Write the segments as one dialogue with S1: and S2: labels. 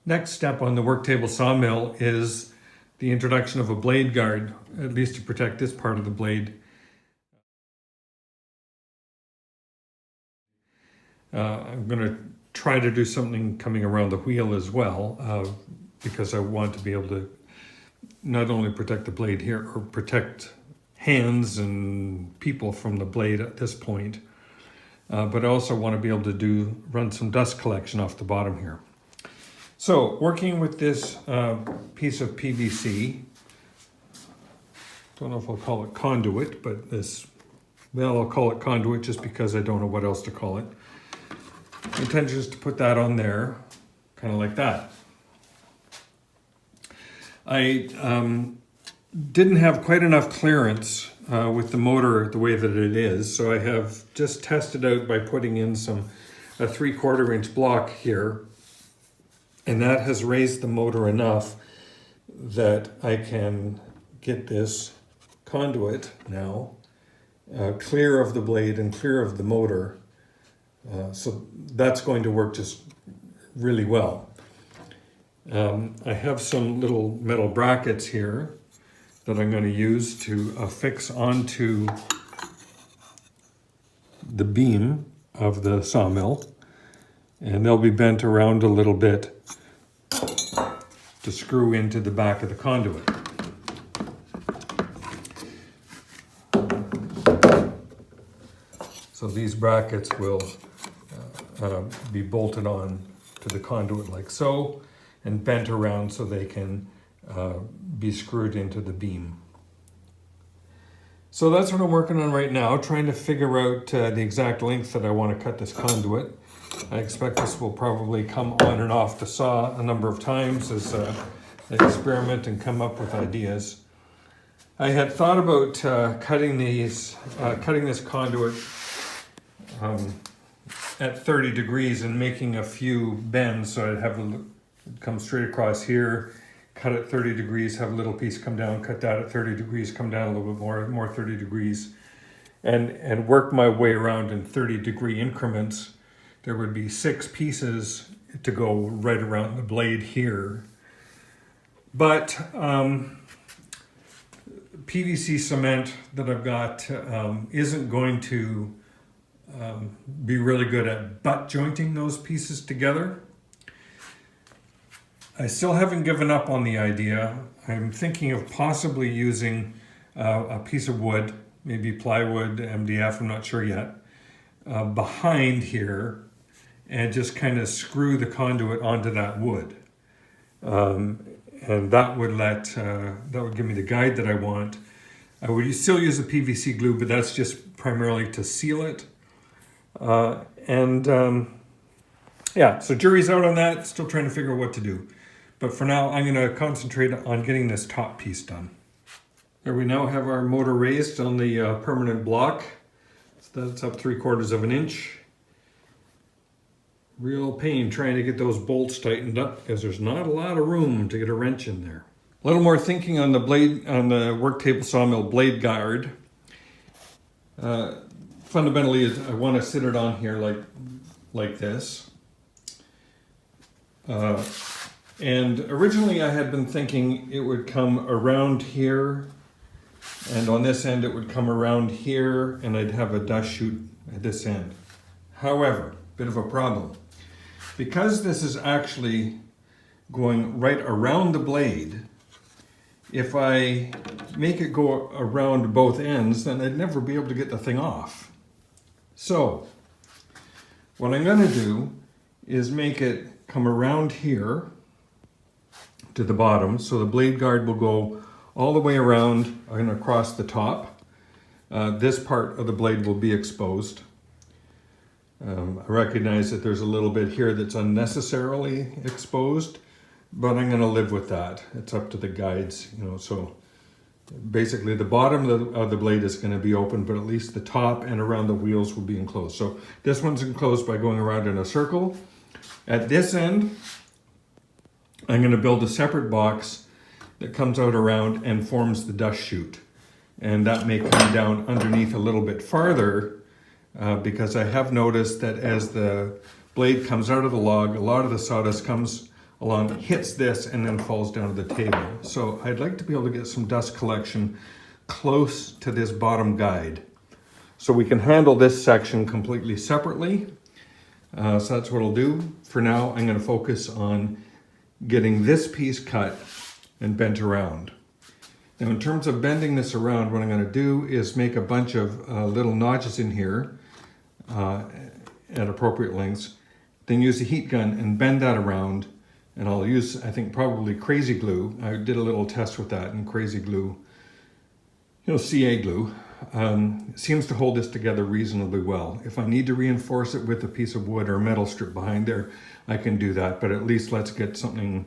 S1: Next step on the Worktable Sawmill is the introduction of a blade guard, at least to protect this part of the blade. I'm going to try to do something coming around the wheel as well, because I want to be able to not only protect the blade here, or protect hands and people from the blade at this point, but I also want to be able to run some dust collection off the bottom here. So, working with this piece of PVC, don't know if I'll call it conduit, but I'll call it conduit just because I don't know what else to call it. The intention is to put that on there, kind of like that. I didn't have quite enough clearance with the motor the way that it is, so I have just tested out by putting in a 3/4 inch block here. And that has raised the motor enough that I can get this conduit now clear of the blade and clear of the motor. So that's going to work just really well. I have some little metal brackets here that I'm going to use to affix onto the beam of the sawmill. And they'll be bent around a little bit to screw into the back of the conduit. So these brackets will be bolted on to the conduit like so, and bent around so they can be screwed into the beam. So that's what I'm working on right now, trying to figure out the exact length that I want to cut this conduit. I expect this will probably come on and off the saw a number of times as I experiment and come up with ideas. I had thought about cutting this conduit at 30 degrees and making a few bends, so I'd have it come straight across here, cut at 30 degrees, have a little piece come down, cut that at 30 degrees, come down a little bit more 30 degrees, and work my way around in 30-degree increments. There would be 6 pieces to go right around the blade here. But PVC cement that I've got isn't going to be really good at butt jointing those pieces together. I still haven't given up on the idea. I'm thinking of possibly using a piece of wood, maybe plywood, MDF, I'm not sure yet, behind here, and just kind of screw the conduit onto that wood. And that would give me the guide that I want. I would still use a PVC glue, but that's just primarily to seal it. Yeah, so jury's out on that, still trying to figure out what to do. But for now, I'm going to concentrate on getting this top piece done. There we now have our motor raised on the permanent block. So that's up 3/4 inch. Real pain trying to get those bolts tightened up because there's not a lot of room to get a wrench in there. A little more thinking on the Worktable Sawmill blade guard. Fundamentally, I want to sit it on here like this. And originally I had been thinking it would come around here, and on this end it would come around here, and I'd have a dust chute at this end. However, bit of a problem. Because this is actually going right around the blade, if I make it go around both ends, then I'd never be able to get the thing off. So, what I'm going to do is make it come around here to the bottom, so the blade guard will go all the way around and across the top. This part of the blade will be exposed. I recognize that there's a little bit here that's unnecessarily exposed, but I'm going to live with that. It's up to the guides, so basically the bottom of the blade is going to be open, but at least the top and around the wheels will be enclosed. So this one's enclosed by going around in a circle. At this end, I'm going to build a separate box that comes out around and forms the dust chute. And that may come down underneath a little bit farther, because I have noticed that as the blade comes out of the log, a lot of the sawdust comes along, hits this, and then falls down to the table. So I'd like to be able to get some dust collection close to this bottom guide. So we can handle this section completely separately. So that's what I'll do. For now, I'm going to focus on getting this piece cut and bent around. Now in terms of bending this around, what I'm going to do is make a bunch of little notches in here at appropriate lengths, then use a heat gun and bend that around. And I'll use, I think, probably crazy glue. I did a little test with that, and crazy glue, you know, CA glue, seems to hold this together reasonably well. If I need to reinforce it with a piece of wood or a metal strip behind there, I can do that, but at least let's get something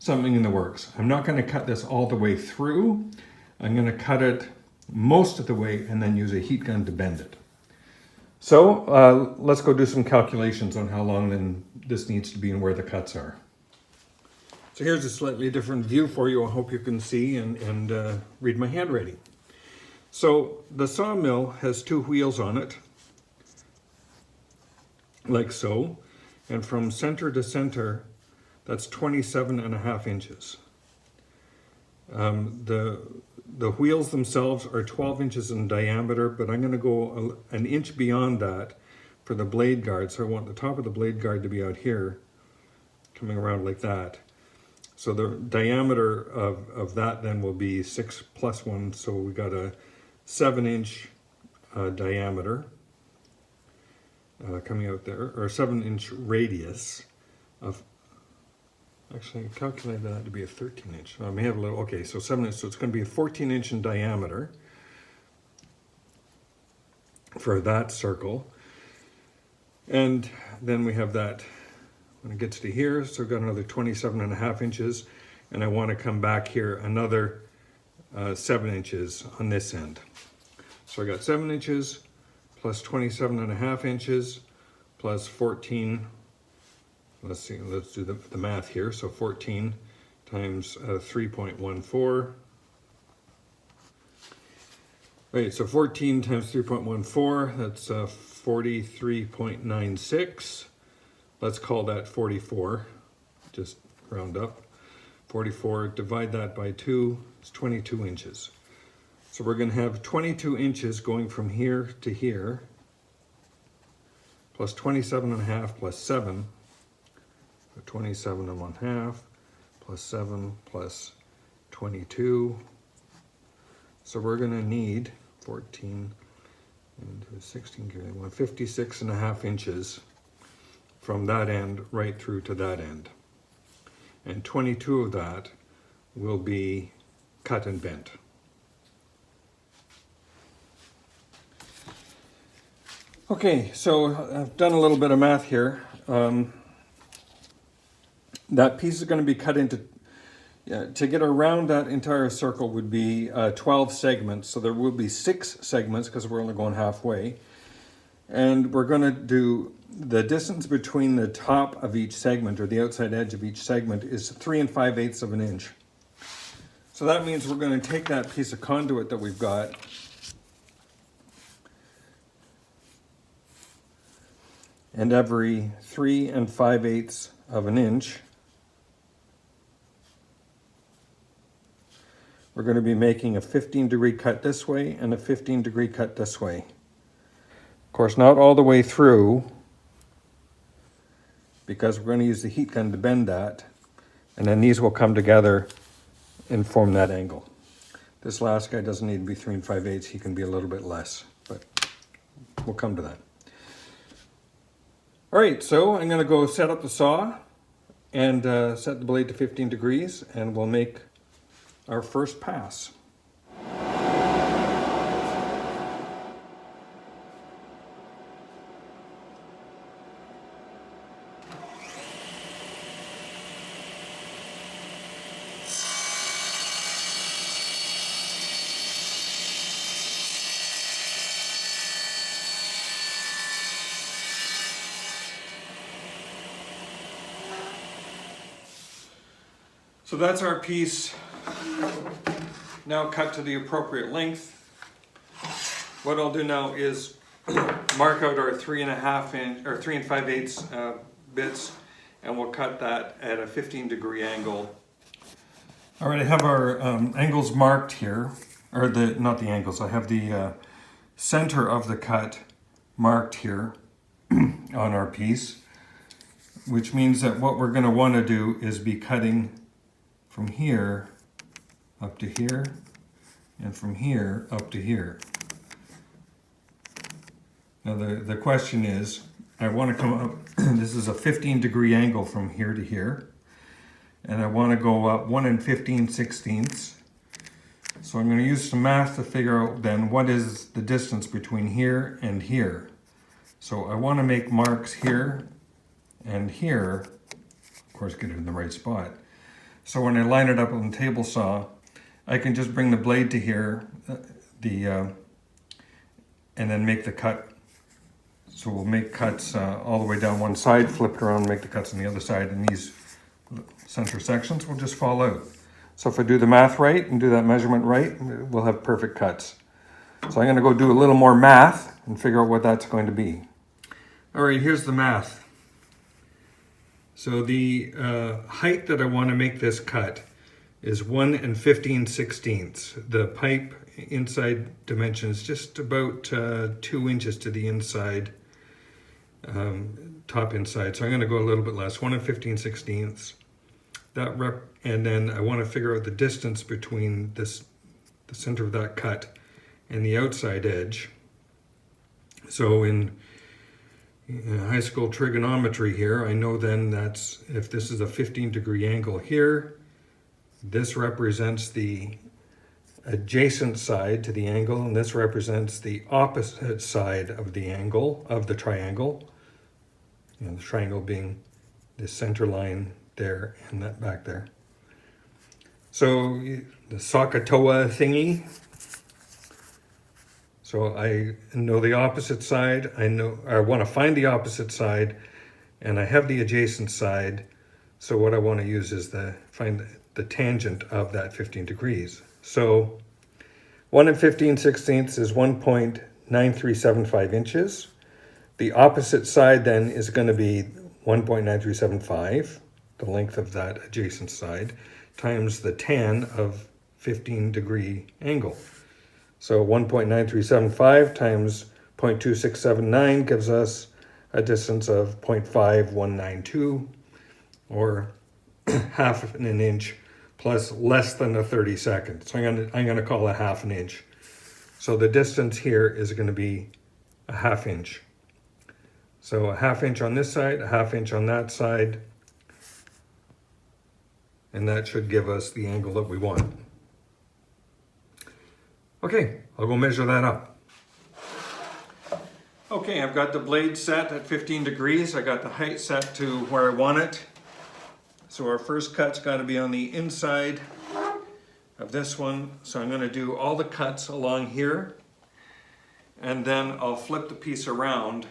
S1: in the works. I'm not going to cut this all the way through. I'm going to cut it most of the way and then use a heat gun to bend it. So let's go do some calculations on how long then this needs to be and where the cuts are. So here's a slightly different view for you. I hope you can see and read my handwriting. So the sawmill has 2 wheels on it, like so, and from center to center, that's 27.5 inches. The wheels themselves are 12 inches in diameter, but I'm going to go an inch beyond that for the blade guard. So I want the top of the blade guard to be out here, coming around like that. So the diameter of that then will be 6 plus 1, so we got a 7-inch diameter coming out there, or 7-inch radius of, actually I calculated that to be a 13-inch. I may have a little, okay, so 7 inch, so it's going to be a 14-inch in diameter for that circle. And then we have that when it gets to here, so we've got another 27.5 inches, and I want to come back here another 7 inches on this end. So I got 7 inches plus 27.5 inches plus 14. Let's see, let's do the math here. So 14 times 3.14. Right, so 14 times 3.14, that's 43.96. Let's call that 44, just round up. 44, divide that by 2, it's 22 inches. So we're going to have 22 inches going from here to here, plus 27.5 plus 7, 27.5 plus 7 plus 22. So we're going to need 14 and 16, 56.5 inches from that end right through to that end. And 22 of that will be cut and bent. Okay, so I've done a little bit of math here. That piece is going to be cut into, to get around that entire circle would be 12 segments. So there will be 6 segments because we're only going halfway. And we're going to do the distance between the top of each segment, or the outside edge of each segment, is 3 5/8 of an inch. So that means we're going to take that piece of conduit that we've got and every 3 5/8 of an inch, we're going to be making a 15-degree cut this way and a 15-degree cut this way. Of course, not all the way through, because we're going to use the heat gun to bend that, and then these will come together and form that angle. This last guy doesn't need to be 3 5/8, he can be a little bit less, but we'll come to that. All right, so I'm going to go set up the saw and set the blade to 15 degrees, and we'll make our first pass. So that's our piece now cut to the appropriate length. What I'll do now is mark out our 3 5/8 bits and we'll cut that at a 15-degree angle. All right, I have our angles marked here, or not the angles, I have the center of the cut marked here on our piece, which means that what we're going to want to do is be cutting from here up to here, and from here up to here. Now the question is, I want to come up, this is a 15-degree angle from here to here, and I want to go up 1 15/16. So I'm going to use some math to figure out then what is the distance between here and here. So I want to make marks here and here, of course get it in the right spot. So when I line it up on the table saw, I can just bring the blade to here, and then make the cut. So we'll make cuts all the way down one side, flip it around, make the cuts on the other side, and these center sections will just fall out. So if I do the math right and do that measurement right, we'll have perfect cuts. So I'm going to go do a little more math and figure out what that's going to be. All right, here's the math. So the height that I want to make this cut is 1 15/16. The pipe inside dimension is just about 2 inches to the inside, top inside. So I'm going to go a little bit less, 1 15/16. And then I want to figure out the distance between the center of that cut and the outside edge. So in high school trigonometry here, I know then that's, if this is a 15-degree angle here, this represents the adjacent side to the angle, and this represents the opposite side of the angle of the triangle. And the triangle being the center line there and that back there. So the SOHCAHTOA thingy. So I know the opposite side. I want to find the opposite side, and I have the adjacent side. So what I want to use is find the tangent of that 15 degrees. So 1 15/16 is 1.9375 inches. The opposite side then is going to be 1.9375, the length of that adjacent side, times the tan of 15-degree angle. So 1.9375 times 0.2679 gives us a distance of 0.5192, or half an inch plus less than a 32nd. So I'm going to call a half an inch. So the distance here is going to be a half inch. So a half inch on this side, a half inch on that side, and that should give us the angle that we want. Okay, I'll go measure that up. Okay, I've got the blade set at 15 degrees. I got the height set to where I want it. So our first cut's got to be on the inside of this one. So I'm going to do all the cuts along here, and then I'll flip the piece around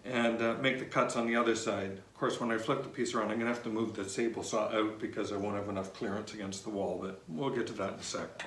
S1: and make the cuts on the other side. Of course, when I flip the piece around, I'm going to have to move the table saw out because I won't have enough clearance against the wall, but we'll get to that in a sec.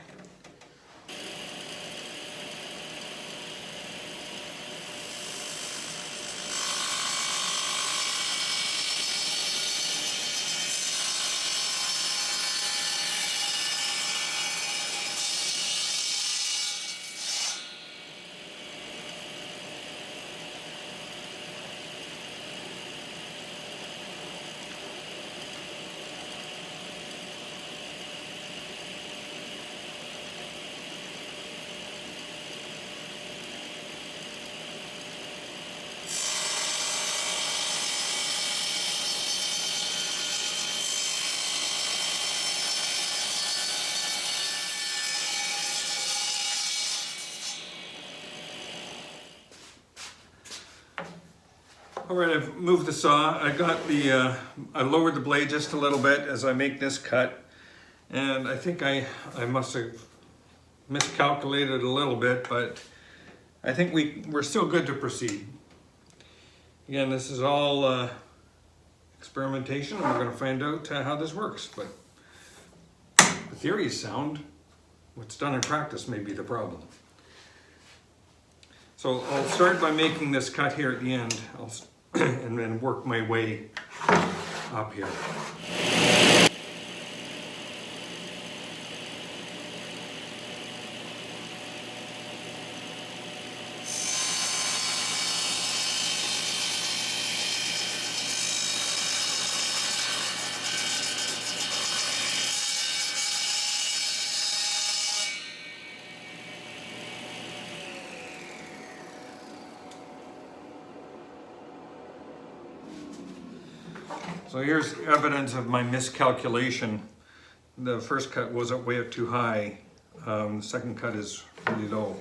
S1: All right, I've moved the saw. I lowered the blade just a little bit as I make this cut. And I think I must have miscalculated a little bit, but I think we're still good to proceed. Again, this is all experimentation, and we're going to find out how this works. But the theory is sound. What's done in practice may be the problem. So I'll start by making this cut here at the end. and then work my way up here. So here's evidence of my miscalculation. The first cut wasn't way up too high. The second cut is really low.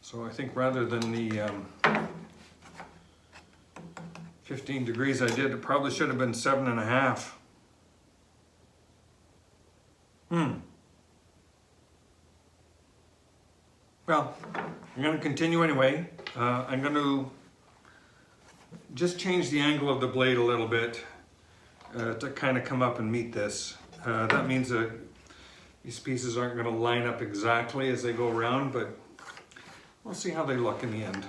S1: So I think rather than the 15 degrees I did, it probably should have been 7.5. Well, I'm going to continue anyway. I'm going to just change the angle of the blade a little bit to kind of come up and meet this. That means that these pieces aren't going to line up exactly as they go around, but we'll see how they look in the end.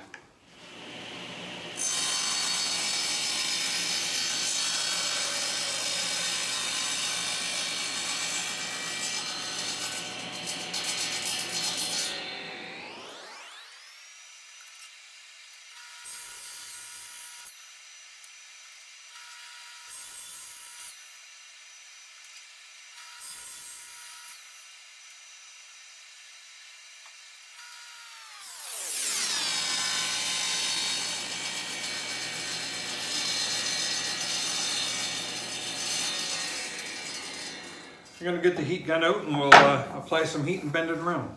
S1: I'm going to get the heat gun out and we'll apply some heat and bend it around.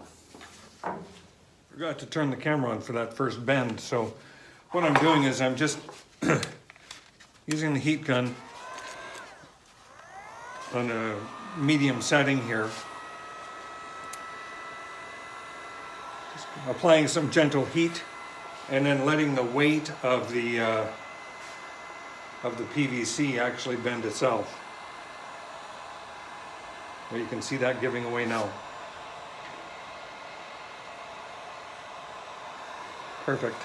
S1: Forgot to turn the camera on for that first bend, so what I'm doing is I'm just using the heat gun on a medium setting here. Just applying some gentle heat and then letting the weight of the PVC actually bend itself. Well, you can see that giving away now. Perfect.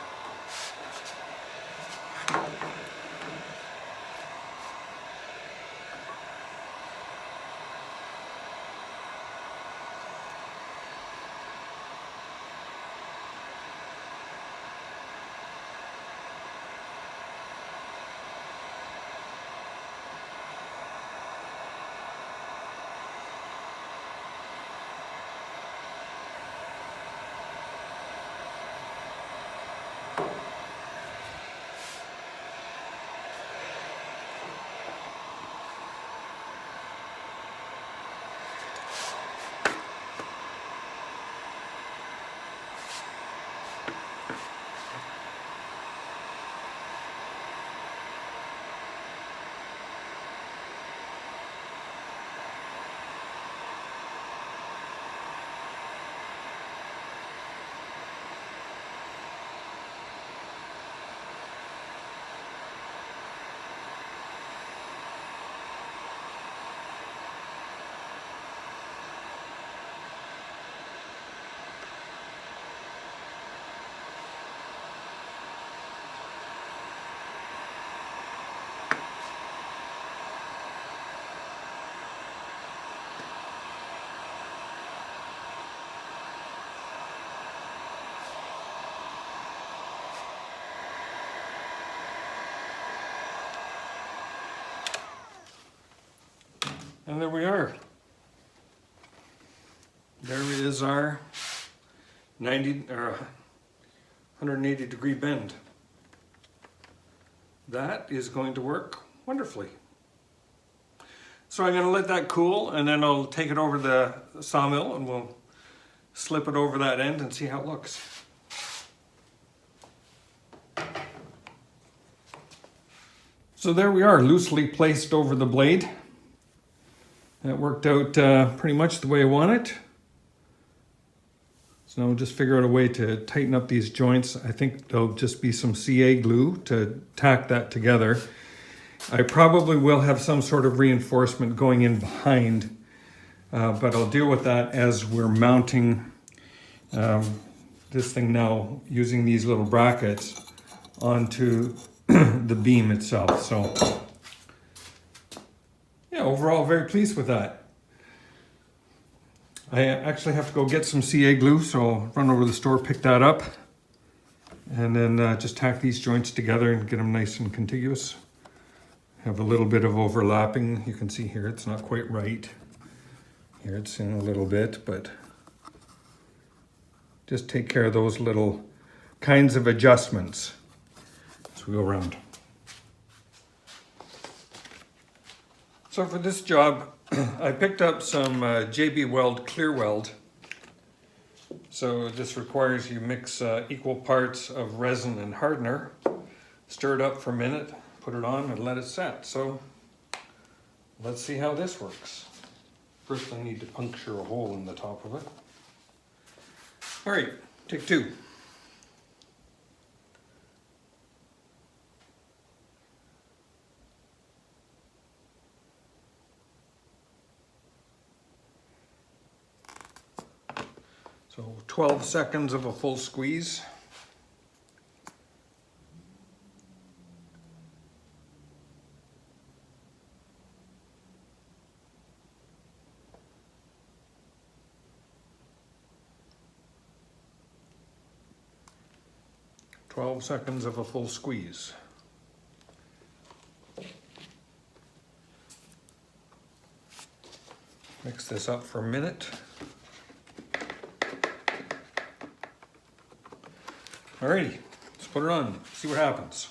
S1: And there we are. There is our 90 or 180 degree bend. That is going to work wonderfully. So I'm going to let that cool and then I'll take it over the sawmill and we'll slip it over that end and see how it looks. So there we are, loosely placed over the blade. That worked out pretty much the way I want it. So now we'll just figure out a way to tighten up these joints. I think there'll just be some CA glue to tack that together. I probably will have some sort of reinforcement going in behind, but I'll deal with that as we're mounting this thing now using these little brackets onto the beam itself. So yeah, overall very pleased with that. I actually have to go get some CA glue, so I'll run over to the store, pick that up, and then just tack these joints together and get them nice and contiguous. Have a little bit of overlapping. You can see here it's not quite right. Here it's in a little bit, but just take care of those little kinds of adjustments as we go around. So for this job, I picked up some JB Weld Clear Weld. So this requires you mix equal parts of resin and hardener, stir it up for a minute, put it on and let it set. So let's see how this works. First I need to puncture a hole in the top of it. All right, take two. So 12 seconds of a full squeeze. Twelve seconds of a full squeeze. Mix this up for a minute. Alrighty, let's put it on, see what happens.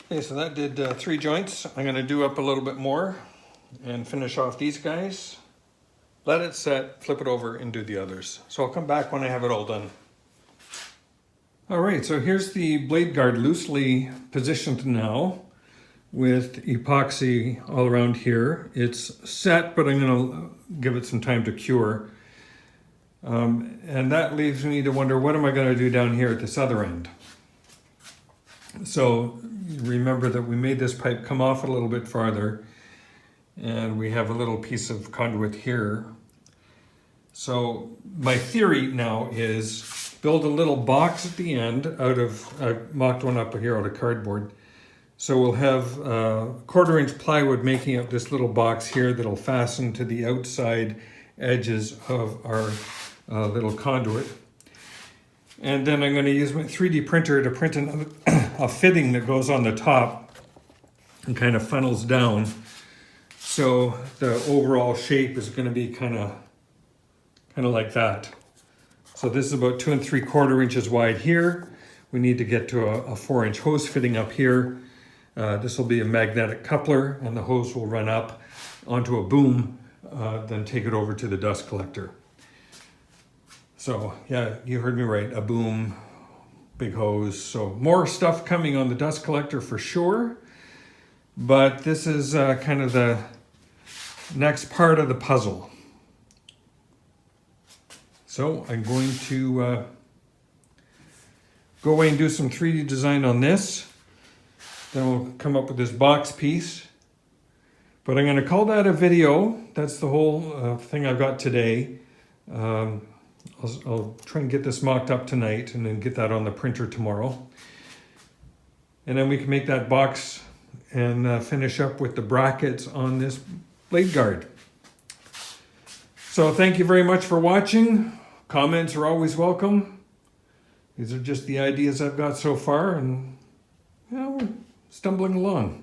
S1: Okay, so that did 3 joints. I'm going to do up a little bit more and finish off these guys. Let it set, flip it over, and do the others. So I'll come back when I have it all done. All right, so here's the blade guard loosely positioned now with epoxy all around here. It's set, but I'm going to give it some time to cure. And that leaves me to wonder, what am I going to do down here at this other end? So remember that we made this pipe come off a little bit farther, and we have a little piece of conduit here. So my theory now is build a little box at the end out of, I mocked one up here out of cardboard. So we'll have 1/4 inch plywood making up this little box here that'll fasten to the outside edges of our little conduit. And then I'm going to use my 3D printer to print a fitting that goes on the top and kind of funnels down. So the overall shape is going to be kind of like that. So this is about 2 3/4 inches wide here. We need to get to a 4-inch hose fitting up here. This will be a magnetic coupler, and the hose will run up onto a boom, then take it over to the dust collector. So yeah, you heard me right, a boom, big hose. So more stuff coming on the dust collector for sure. But this is kind of the next part of the puzzle. So I'm going to go away and do some 3D design on this. Then we'll come up with this box piece. But I'm going to call that a video. That's the whole thing I've got today. I'll try and get this mocked up tonight and then get that on the printer tomorrow. And then we can make that box and finish up with the brackets on this blade guard. So thank you very much for watching. Comments are always welcome. These are just the ideas I've got so far, and we're stumbling along.